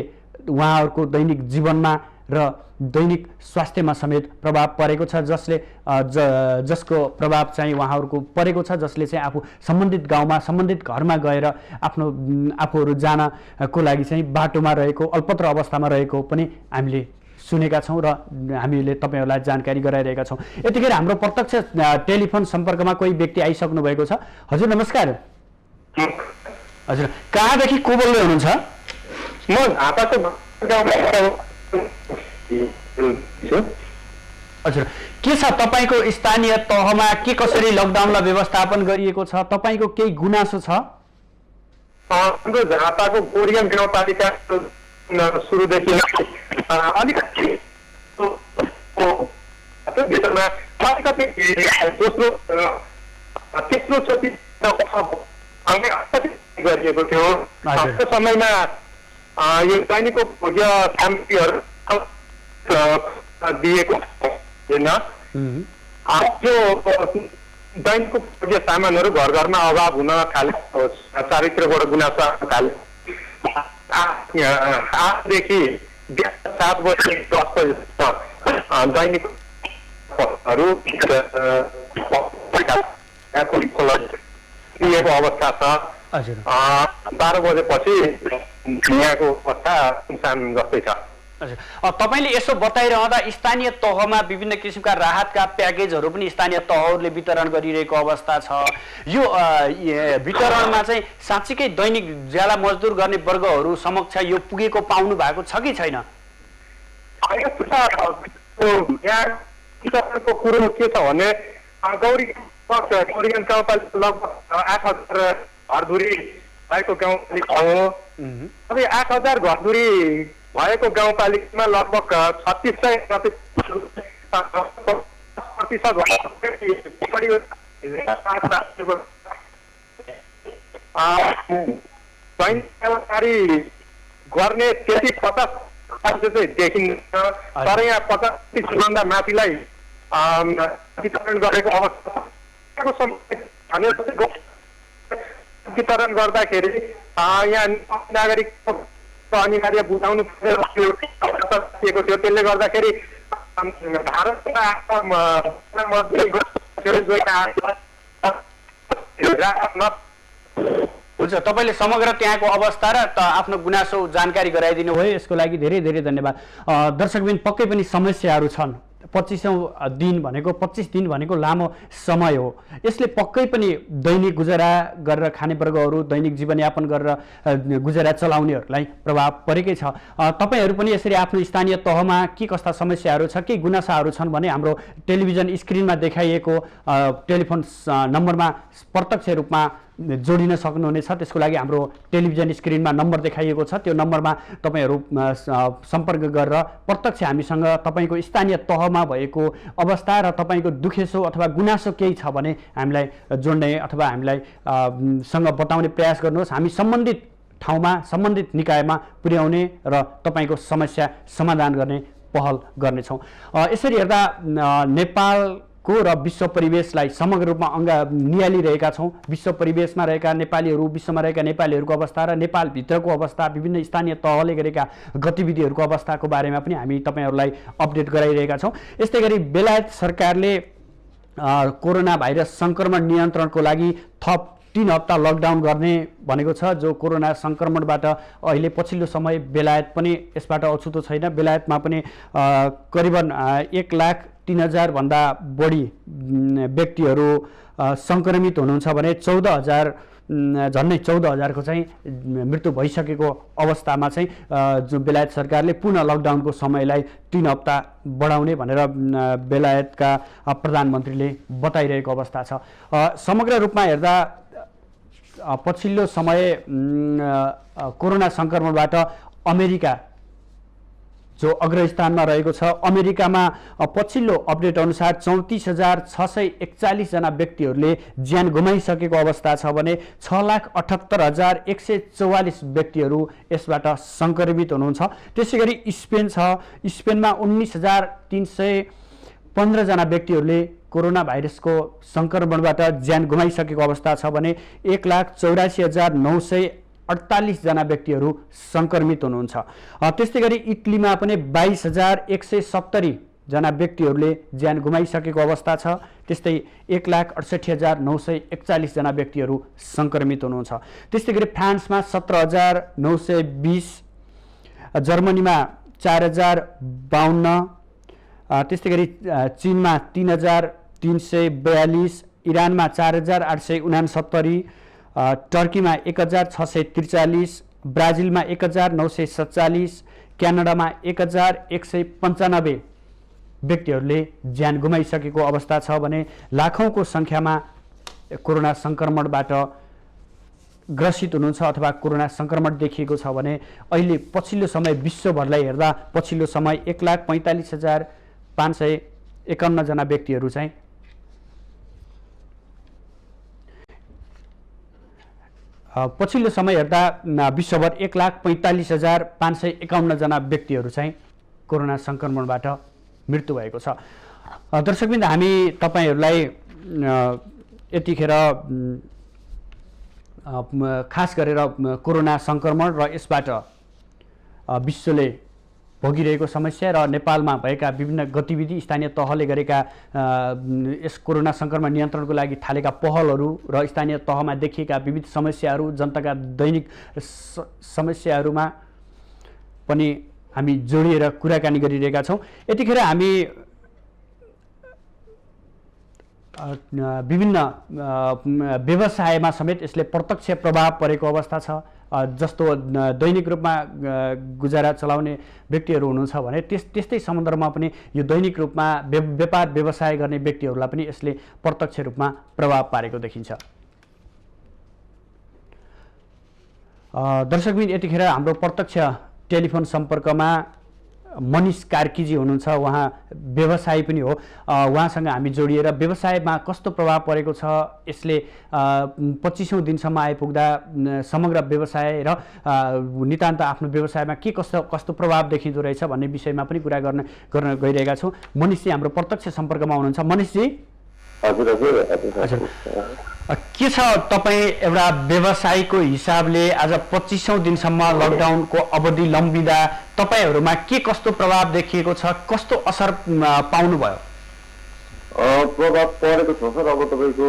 उहाँहरूको दैनिक जीवनमा र दैनिक स्वास्थ्यमा समेत प्रभाव परेको छ, जसको प्रभाव चाहिँ उहाँहरूको परेको छ, जसले चाहिँ आफू सम्बन्धित गाउँमा सम्बन्धित घरमा गएर आफूहरू जानको लागि चाहिँ बाटोमा रहेको अल्पत्र अवस्थामा रहेको पनि हामीले सुनेका छौँ र हामीले तपाईँहरूलाई जानकारी गराइरहेका छौँ। यतिखेर हाम्रो प्रत्यक्ष टेलिफोन सम्पर्कमा कोही व्यक्ति आइसक्नु भएको छ। हजुर नमस्कार। हजुर कहाँदेखि को बोल्दै हुनुहुन्छ? म हापाको हजुर, के छ तपाईँको स्थानीय तहमा के कसरी लकडाउनलाई व्यवस्थापन गरिएको छ? तपाईँको केही गुनासो छ? हाम्रो झापाको गोरियम गाउँपालिका सुरुदेखि अलिकति तेस्रो चोटि गरिएको थियो। त्यो समयमा यो दैनिकको भोग्य सामग्रीहरू दिएको होइन। त्यो दैनिकको भोग्य सामानहरू घर घरमा अभाव हुन थाल्यो, चारैतिरबाट गुनासो आउन थाल्यो। आजदेखि 7 बजे दैनिक अवस्था छ। हजुर 12 बजेपछि यहाँको अवस्था सुनसान जस्तै छ। हजुर तपाईँले यसो बताइरहँदा स्थानीय तहमा विभिन्न किसिमका राहतका प्याकेजहरू पनि स्थानीय तहहरूले वितरण गरिरहेको अवस्था छ। यो वितरणमा चाहिँ साँच्चीकै दैनिक ज्याला मजदुर गर्ने वर्गहरू समक्ष यो पुगेको पाउनु भएको छ कि छैन? वितरणको कुरो के छ भने गौरीगञ्ज गाउँपालिका लगभग 8,000 घरधुरी भएको गाउँपालिका हो। अब 8,000 घरधुरी भएको गाउँपालिकामा लगभग 3600 गर्ने त्यति 50 चाहिँ देखिन्छ। तर यहाँ 50-30 माथिलाई वितरण गरेको अवस्था वितरण गर्दाखेरि यहाँ नागरिकको अनिवार्य बुझाउनु थियो। त्यसले गर्दाखेरि हुन्छ, तपाईँले समग्र त्यहाँको अवस्था र आफ्नो गुनासो जानकारी गराइदिनु भयो, यसको लागि धेरै धेरै धन्यवाद। दर्शकबिन पक्कै पनि समस्याहरू छन्। 25 दिन भनेको लामो समय हो। यसले पक्कै पनि दैनिक गुजारा गरेर खाने वर्गहरू, दैनिक जीवनयापन गरेर गुजारा चलाउनेहरूलाई प्रभाव परेकै छ। तपाईँहरू पनि यसरी आफ्नो स्थानीय तहमा के कस्ता समस्याहरू छ, के गुनासाहरू छन् भने हाम्रो टेलिभिजन स्क्रिनमा देखाइएको टेलिफोन नम्बरमा प्रत्यक्ष रूपमा जोडिन सक्नुहुनेछ। त्यसको लागि हाम्रो टेलिभिजन स्क्रिनमा नम्बर देखाइएको छ। त्यो नम्बरमा तपाईँहरू सम्पर्क गरेर प्रत्यक्ष हामीसँग तपाईँको स्थानीय तहमा भएको अवस्था र तपाईँको दुखेसो अथवा गुनासो केही छ भने हामीलाई जोड्ने अथवा हामीलाई सँग बताउने प्रयास गर्नुहोस्। हामी सम्बन्धित ठाउँमा, सम्बन्धित निकायमा पुर्याउने र तपाईँको समस्या समाधान गर्ने पहल गर्नेछौँ। यसरी हेर्दा नेपालको र विश्व परिवेशलाई समग्र रूपमा निहालिरहेका छौँ। विश्व परिवेशमा रहेका नेपालीहरू, विश्वमा रहेका नेपालीहरूको अवस्था र नेपालभित्रको अवस्था, विभिन्न स्थानीय तहले गरेका गतिविधिहरूको अवस्थाको बारेमा पनि हामी तपाईँहरूलाई अपडेट गराइरहेका छौँ। यस्तै गरी बेलायत सरकारले कोरोना भाइरस सङ्क्रमण नियन्त्रणको लागि थप 3 हप्ता लकडाउन गर्ने भनेको छ। जो कोरोना सङ्क्रमणबाट अहिले पछिल्लो समय बेलायत पनि यसबाट अछुतो छैन। बेलायतमा पनि करिबन 1,03,000 भन्दा बढी व्यक्तिहरू सङ्क्रमित हुनुहुन्छ भने 14,000 झन्डै 14,000 को चाहिँ मृत्यु भइसकेको अवस्थामा चाहिँ जो बेलायत सरकारले पुनः लकडाउनको समयलाई 3 हप्ता बढाउने भनेर बेलायतका प्रधानमन्त्रीले बताइरहेको अवस्था छ। समग्र रूपमा हेर्दा पछिल्लो समय कोरोना सङ्क्रमणबाट अमेरिका जो अग्रस्थानमा रहेको छ। अमेरिकामा पछिल्लो अपडेट अनुसार 34,641 जना व्यक्तिहरूले ज्यान गुमाइसकेको अवस्था छ भने 6,78,144 व्यक्तिहरू यसबाट सङ्क्रमित हुनुहुन्छ। त्यसै गरी स्पेन छ। स्पेनमा 19,315 जना व्यक्तिहरूले कोरोना भाइरसको सङ्क्रमणबाट ज्यान गुमाइसकेको अवस्था छ भने 1,84,948 जना व्यक्तिहरू सङ्क्रमित हुनुहुन्छ। त्यस्तै गरी इटलीमा पनि 22,170 जना व्यक्तिहरूले ज्यान गुमाइसकेको अवस्था छ। त्यस्तै 1,68,941 जना व्यक्तिहरू सङ्क्रमित हुनुहुन्छ। त्यस्तै गरी फ्रान्समा 17,920, जर्मनीमा 4,052, त्यस्तै गरी चीनमा 3,342, इरानमा 4,869, टर्कीमा 1,643, ब्राजिलमा 1,947, क्यानाडामा 1,195 व्यक्तिहरूले ज्यान गुमाइसकेको अवस्था छ भने लाखौँको सङ्ख्यामा कोरोना सङ्क्रमणबाट ग्रसित हुनुहुन्छ अथवा कोरोना सङ्क्रमण देखिएको छ भने अहिले पछिल्लो समय विश्वभरलाई हेर्दा पछिल्लो समय 1,45,551 जना व्यक्तिहरू चाहिँ पछिल्लो समय हेर्दा विश्वभर 1,45,551 जना व्यक्तिहरू चाहिँ कोरोना सङ्क्रमणबाट मृत्यु भएको छ। दर्शकवृन्द, हामी तपाईहरूलाई यतिखेर खास गरेर कोरोना सङ्क्रमण र यसबाट विश्वले भोगिरहेको समस्या र नेपालमा भएका विभिन्न गतिविधि स्थानीय तहले गरेका यस कोरोना सङ्क्रमण नियन्त्रणको लागि थालेका पहलहरू र स्थानीय तहमा देखिएका विविध समस्याहरू जनताका दैनिक समस्याहरूमा पनि हामी जोडिएर कुराकानी गरिरहेका छौँ। यतिखेर हामी विभिन्न व्यवसायमा समेत यसले प्रत्यक्ष प्रभाव परेको अवस्था छ। जस्तो दैनिक रूपमा गुजारा चलाउने व्यक्तिहरू हुनुहुन्छ भने त्यस्तै सन्दर्भमा पनि यो दैनिक रूपमा व्यापार व्यवसाय गर्ने व्यक्तिहरूलाई पनि यसले प्रत्यक्ष रूपमा प्रभाव पारेको देखिन्छ। दर्शकबिन यतिखेर हाम्रो प्रत्यक्ष टेलिफोन सम्पर्कमा मनिष कार्कीजी हुनुहुन्छ। उहाँ व्यवसायी पनि हो। उहाँसँग हामी जोडिएर व्यवसायमा कस्तो प्रभाव परेको छ, यसले 25औं दिनसम्म आइपुग्दा समग्र व्यवसाय र नितान्त आफ्नो व्यवसायमा के कस्तो प्रभाव देखिँदो रहेछ भन्ने विषयमा पनि कुरा गर्न गइरहेका छौँ। मनिषजी हाम्रो प्रत्यक्ष सम्पर्कमा हुनुहुन्छ। मनिषजी हजुर के छ, तपाईँ एउटा व्यवसायीको हिसाबले आज 25औं दिनसम्म लकडाउनको अवधि लम्बिँदा तपाईँहरूमा के कस्तो प्रभाव देखिएको छ, कस्तो असर पाउनुभयो? प्रभाव परेको छ सर। अब तपाईँको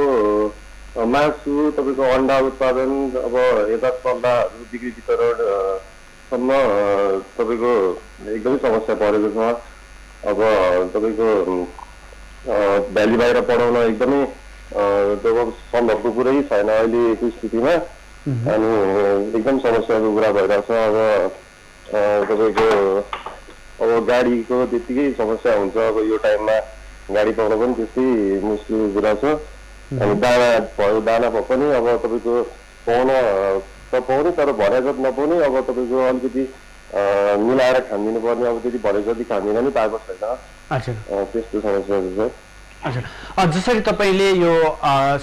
मासु, तपाईँको अन्डा उत्पादन, अब यता सल्लाहहरू बिक्री वितरणसम्म तपाईँको एकदमै समस्या परेको छ। अब तपाईँको भ्याली बाहिर पढाउन एकदमै सम्भवको कुरै छैन अहिलेको स्थितिमा। अनि एकदम समस्याको कुरा भइरहेछ। अब तपाईँको अब गाडीको त्यत्तिकै समस्या हुन्छ। अब यो टाइममा गाडी पाउन पनि त्यस्तै मुस्किल कुरा छ। अनि दाना भयो, दाना भयो पनि अब तपाईँको पाउन त पाउने, तर भने जति नपाउने। अब तपाईँको अलिकति मिलाएर खानिदिनु पर्ने, अब त्यति भने जति खानिदिन नि पाएको छैन। त्यस्तो समस्याहरू छ। अच्छा, जसरी तपाईँले यो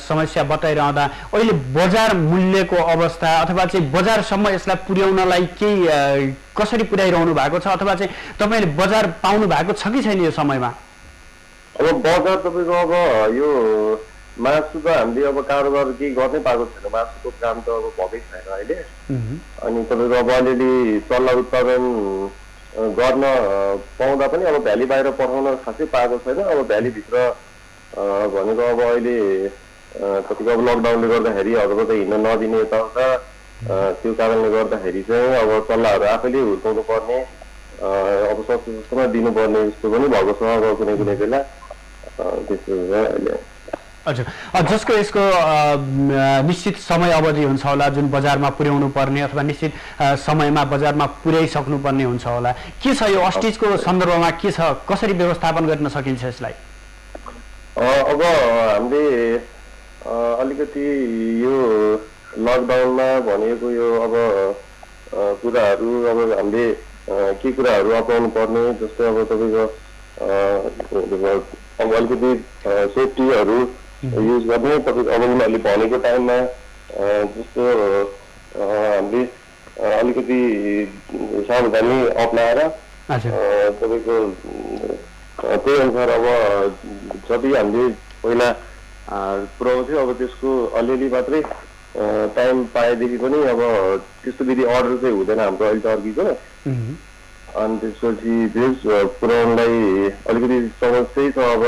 समस्या बताइरहँदा अहिले बजार मूल्यको अवस्था अथवा चाहिँ बजारसम्म यसलाई पुर्याउनलाई केही कसरी पुर्याइरहनु भएको छ, अथवा चाहिँ तपाईँले बजार पाउनु भएको छ कि छैन यो समयमा? अब बजार तपाईँको अब यो मासु त हामीले अब कारोबार केही गर्नै पाएको छैन। मासुको काम त अब भएकै छैन अहिले। अनि तपाईँको अब अलिअलि चल्ला उत्पादन गर्न पाउँदा पनि अब भ्याली बाहिर पठाउन खासै पाएको छैन। अब भ्यालीभित्र भनेको अब अहिले तपाईँको अब लकडाउनले गर्दाखेरि अरूको त हिँड्न नदिने यताउता, त्यो कारणले गर्दाखेरि चाहिँ अब चल्लाहरू आफैले हुर्काउनु पर्ने, अब सस्तोमा दिनुपर्ने जस्तो पनि भएको छ। अब कुनै कुनै बेला त्यस्तो हुन्छ अहिले। हजुर, जसको यसको निश्चित समय अवधि हुन्छ होला, जुन बजारमा पुर्याउनु पर्ने अथवा निश्चित समयमा बजारमा पुर्याइसक्नुपर्ने हुन्छ होला। के छ यो अस्टिजको सन्दर्भमा, के छ, कसरी व्यवस्थापन गर्न सकिन्छ यसलाई? अब हामीले अलिकति यो लकडाउनमा भनेको यो अब कुराहरू अब हामीले के कुराहरू अपनाउनु पर्ने, जस्तै अब तपाईँको अब अलिकति सेफ्टीहरू युज गर्ने। तपाईँको अब उनीहरूले भनेको टाइममा जस्तो हामीले अलिकति सावधानी अप्नाएर तपाईँको त्यही अनुसार अब जति हामीले पहिला पुऱ्याउँथ्यो अब त्यसको अलिअलि मात्रै टाइम पाएदेखि पनि अब त्यस्तो विधि अर्डर चाहिँ हुँदैन हाम्रो अहिले टर्कीको। अनि त्यसपछि त्यस पुऱ्याउनलाई अलिकति समस्यै छ। अब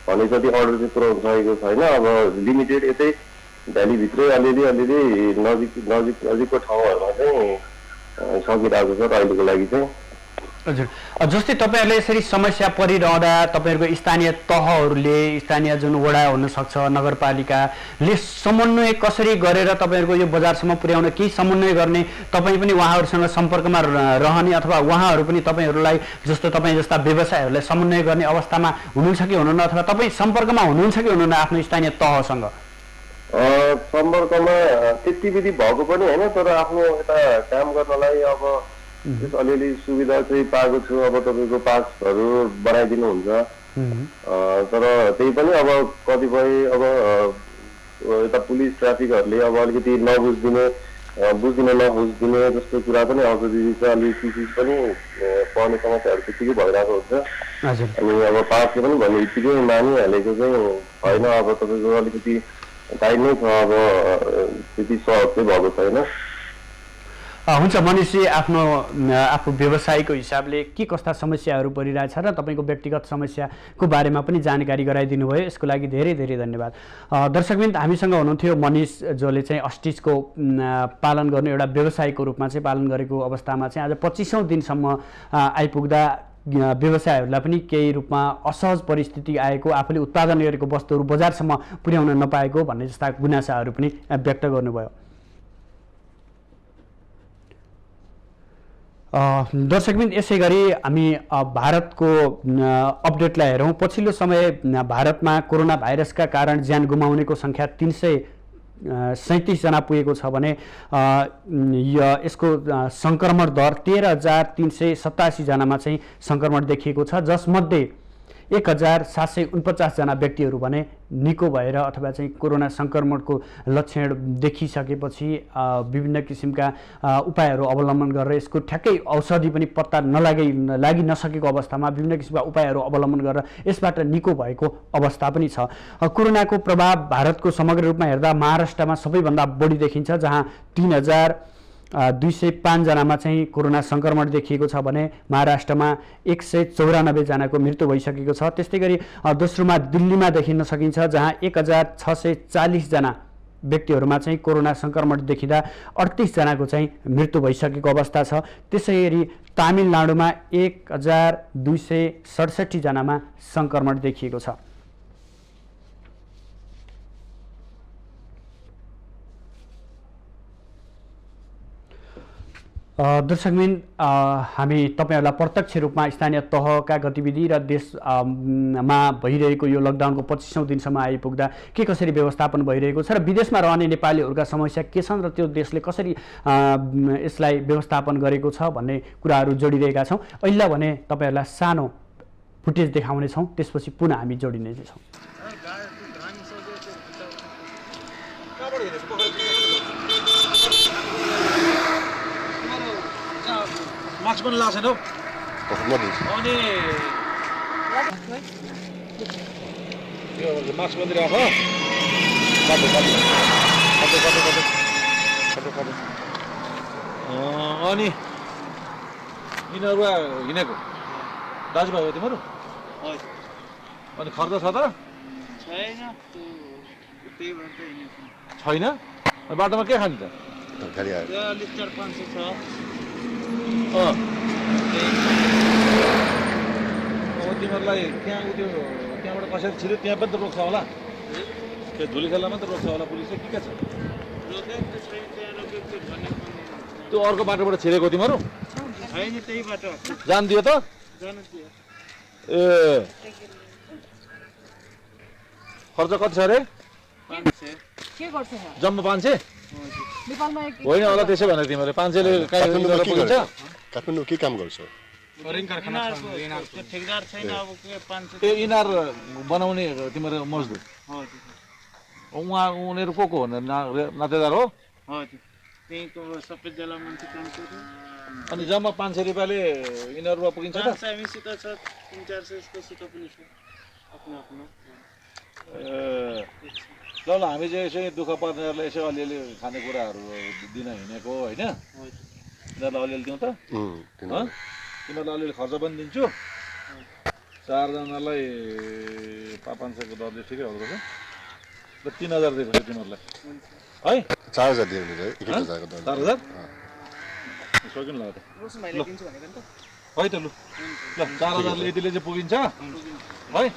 भने जति अर्डर चाहिँ पुऱ्याउन सकेको छैन। अब लिमिटेड यतै भ्यालीभित्रै अलिअलि नजिकको ठाउँहरूमा चाहिँ सकिरहेको छ अहिलेको लागि चाहिँ। हजुर, जस्तै तपाईँहरूले यसरी समस्या परिरहँदा तपाईँहरूको स्थानीय तहहरूले, स्थानीय जुन वडा हुनसक्छ, नगरपालिकाले समन्वय कसरी गरेर तपाईँहरूको यो बजारसम्म पुर्याउन, केही समन्वय गर्ने, तपाईँ पनि उहाँहरूसँग सम्पर्कमा रहने अथवा उहाँहरू पनि तपाईँहरूलाई जस्तो तपाईँ जस्ता व्यवसायहरूलाई समन्वय गर्ने अवस्थामा हुनुहुन्छ कि हुनुहुन्न, अथवा तपाईँ सम्पर्कमा हुनुहुन्छ कि हुनुहुन्न आफ्नो स्थानीय तहसँग? सम्पर्कमा त्यति विधि भएको पनि होइन, तर आफ्नो यता काम गर्नलाई अब त्यस अलिअलि सुविधा चाहिँ पाएको छु। अब तपाईँको पासहरू बनाइदिनुहुन्छ, तर त्यही पनि अब कतिपय अब यता पुलिस ट्राफिकहरूले अब अलिकति बुझ्दिने नबुझ्दिने जस्तो कुरा पनि आउँछ। चाहिँ अलिक चिज पनि पर्ने समस्याहरू त्यतिकै भइरहेको हुन्छ। अनि अब पासले पनि भन्ने बित्तिकै मानिहालेको चाहिँ छैन। अब तपाईँको अलिकति टाइम नै छ, अब त्यति सहज चाहिँ भएको छैन। हुन्छ मनिषजी, आफ्नो व्यवसायको हिसाबले के कस्ता समस्याहरू परिरहेछ र तपाईँको व्यक्तिगत समस्याको बारेमा पनि जानकारी गराइदिनु भयो, यसको लागि धेरै धेरै धन्यवाद। दर्शकवृन्द, हामीसँग हुनुहुन्थ्यो मनिष, जसले चाहिँ अस्टिचको पालन गर्नु एउटा व्यवसायको रूपमा चाहिँ पालन गरेको अवस्थामा चाहिँ आज 25औं दिनसम्म आइपुग्दा व्यवसायहरूलाई पनि केही रूपमा असहज परिस्थिति आएको, आफूले उत्पादन गरेको वस्तुहरू बजारसम्म पुर्याउन नपाएको भन्ने जस्ता गुनासाहरू पनि व्यक्त गर्नुभयो। दर्शकबिन, यसै गरी हामी भारतको अपडेटलाई हेरौँ। पछिल्लो समय भारतमा कोरोना भाइरसका कारण ज्यान गुमाउनेको सङ्ख्या 337 जना पुगेको छ भने यसको सङ्क्रमण दर 13,387 जनामा चाहिँ सङ्क्रमण देखिएको छ, जसमध्ये 1,749 जना व्यक्तिहरू भने निको भएर अथवा चाहिँ कोरोना सङ्क्रमणको लक्षण देखिसकेपछि विभिन्न किसिमका उपायहरू अवलम्बन गरेर यसको ठ्याक्कै औषधि पनि पत्ता लागि नसकेको अवस्थामा विभिन्न किसिमका उपायहरू अवलम्बन गरेर यसबाट निको भएको अवस्था पनि छ। कोरोनाको प्रभाव भारतको समग्र रूपमा हेर्दा महाराष्ट्रमा सबैभन्दा बढी देखिन्छ, जहाँ 3,205 जनामा चाहिँ कोरोना सङ्क्रमण देखिएको छ भने महाराष्ट्रमा 194 जनाको मृत्यु भइसकेको छ। त्यस्तै गरी दोस्रोमा दिल्लीमा देखिन सकिन्छ, जहाँ 1,640 जना व्यक्तिहरूमा चाहिँ कोरोना सङ्क्रमण देखिँदा 38 जनाको चाहिँ मृत्यु भइसकेको अवस्था छ। त्यसै गरी तमिलनाडुमा 1,267 जनामा सङ्क्रमण देखिएको छ। दर्शकबिन, हामी तपाईँहरूलाई प्रत्यक्ष रूपमा स्थानीय तहका गतिविधि र देशमा भइरहेको यो लकडाउनको 25औं दिनसम्म आइपुग्दा के कसरी व्यवस्थापन भइरहेको छ र विदेशमा रहने नेपालीहरूका समस्या के छन् र त्यो देशले कसरी यसलाई व्यवस्थापन गरेको छ भन्ने कुराहरू जोडिरहेका छौँ। अहिले भने तपाईँहरूलाई सानो फुटेज देखाउनेछौँ, त्यसपछि पुनः हामी जोडिने छौँ। मास्क पनि लाएको छैन हौ। अनि यो मास्क पनि राख। अनि यिनीहरू हिँडेको दाजुभाइ हो तिमीहरू? अनि खर्च छ त? छैन। बाटोमा के खान्छ त? तिमीहरूलाई त्यहाँबाट कसरी छिर्यो त्यहाँ पनि त रोक्छ होला, त्यो धुली खेलामा त रोक्छ होला पुलिसले, के छ? त्यो अर्को बाटोबाट छिरेको तिमीहरू? जान दियो त? ए खर्च कति छ अरे? जम्मा 500 होइन होला। त्यसो भने तिमीहरूले 500ले पुगिन्छ? काठमाडौँ के काम गर्छ? त्यो इनार बनाउने तिम्रो मजदुर उनीहरू को हो? नातेदार हो? अनि जम्मा 500 रुपियाँले यिनीहरूमा पुगिन्छ त? ल हामी चाहिँ यसो दुःख पर्नेहरूलाई यसो अलिअलि खानेकुराहरू दिन हिँडेको होइन, तिनीहरूलाई अलिअलि दिउँ त? तिमीहरूलाई अलिअलि खर्च पनि दिन्छु। 4 जनालाई 500 को दरले ठिकै हुँदो रहेछ। ल 3000 दिएको छु तिमीहरूलाई है। 4000 दिनु है, 1000 को दर। 4000 सकिन ल त है त। लु 4000 ले यतिले चाहिँ पुगिन्छ है। Phone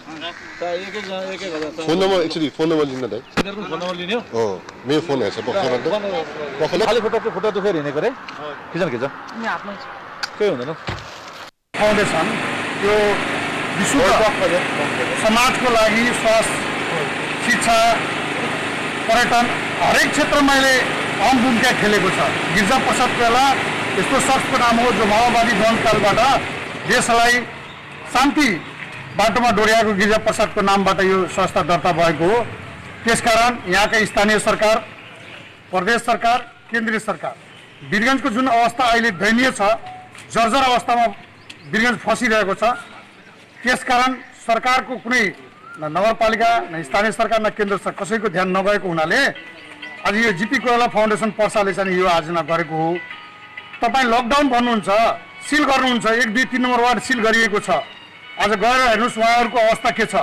number actually phone number लिन दाइ। तिनीहरूको फोन नम्बर लिने हो? मेरो फोन हेर्छ पक्का खाली खुट्टा दुखेर हिँडेको रे खिचन खिच केही हुँदैन। फाउन्डेसन यो विश्व समाजको लागि स्वास्थ्य, शिक्षा, पर्यटन हरेक क्षेत्रमा यसले अहम भूमिका खेलेको छ। गिरिजा प्रसाद कोइराला यस्तो शख्सको नाम हो जो माओवादी दलकालबाट देशलाई शान्ति बाटोमा डोर्याएको गिरिजा प्रसादको नामबाट यो संस्था दर्ता भएको हो। त्यसकारण यहाँका स्थानीय सरकार, प्रदेश सरकार, केन्द्रीय सरकार वीरगञ्जको जुन अवस्था अहिले दयनीय छ, जर्जर अवस्थामा वीरगञ्ज फसिरहेको छ, त्यसकारण सरकारको कुनै नगरपालिका न स्थानीय सरकार न केन्द्र सरकार कसैको ध्यान नगएको हुनाले आज यो जीपी कोइराला फाउन्डेसन पर्साले चाहिँ यो आयोजना गरेको हो। तपाईँ लकडाउन भन्नुहुन्छ, सिल गर्नुहुन्छ, 1, 2, 3 नम्बर वार्ड सिल गरिएको छ। आज गएर हेर्नुहोस् उहाँहरूको अवस्था के छ।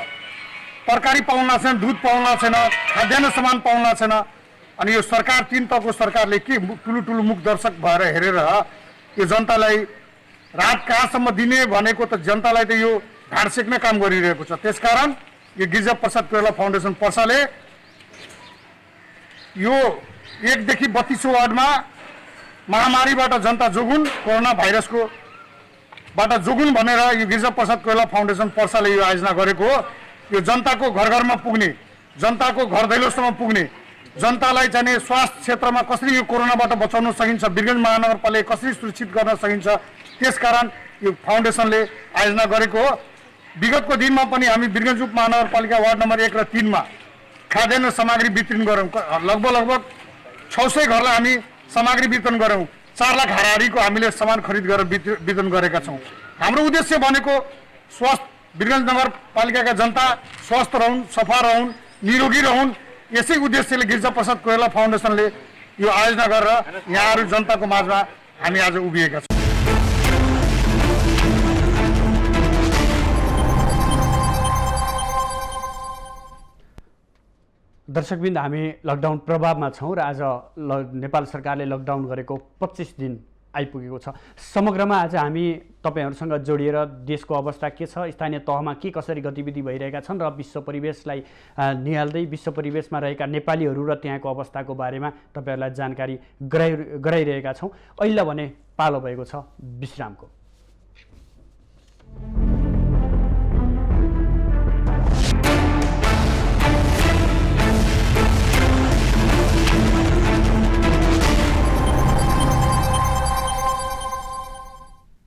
तरकारी पाउन छैन, दुध पाउन छैन, खाद्यान्न सामान पाउन छैन। अनि यो सरकार 3 तहको सरकारले के ठुलो मुख दर्शक भएर हेरेर यो जनतालाई राहत कहाँसम्म दिने भनेको त जनतालाई त यो ढाड सेक्ने काम गरिरहेको छ। त्यसकारण यो गिरिजा प्रसाद कोइराला फाउन्डेसन पर्साले यो 1 देखि 32 वार्डमा महामारीबाट जनता जोगुन, कोरोना भाइरसको बाट जोगुन भनेर यो गिरिजा प्रसाद कोइराला फाउन्डेसन पर्साले यो आयोजना गरेको हो। यो जनताको घर घरमा पुग्ने, जनताको घर दैलोसम्म पुग्ने, जनतालाई चाहिँ स्वास्थ्य क्षेत्रमा कसरी यो कोरोनाबाट बचाउन सकिन्छ, वीरगञ्ज महानगरपालिका कसरी सुरक्षित गर्न सकिन्छ, त्यसकारण यो फाउन्डेसनले आयोजना गरेको हो। विगतको दिनमा पनि हामी वीरगञ्ज उपमहानगरपालिका वार्ड नम्बर 1 र 3 मा खाद्यान्न सामग्री वितरण गऱ्यौँ। लगभग 600 घरलाई हामी सामग्री वितरण गऱ्यौँ। 4 लाख हाराहारीको हामीले सामान खरिद गरेर वितरण गरेका छौँ। हाम्रो उद्देश्य भनेको स्वास्थ्य, वीरगञ्ज नगरपालिकाका जनता स्वस्थ रहन्, सफा रहन्, निरोगी रहन्। यसै उद्देश्यले गिरिजा प्रसाद कोइराला फाउन्डेसनले यो आयोजना गरेर यहाँहरू जनताको माझमा हामी आज उभिएका छौँ। दर्शकबिन्द, हामी लकडाउन प्रभावमा छौँ र आज नेपाल सरकारले लकडाउन गरेको 25 दिन आइपुगेको छ। समग्रमा आज हामी तपाईहरुसँग जोडिएर देशको अवस्था के छ, स्थानीय तहमा के कसरी गतिविधि भइरहेका छन् र विश्व परिवेशलाई निहाल्दै विश्व परिवेशमा रहेका नेपालीहरू र त्यहाँको अवस्थाको बारेमा तपाईहरुलाई जानकारी गराइरहेका छौँ। अहिले भने पालो भएको छ विश्रामको।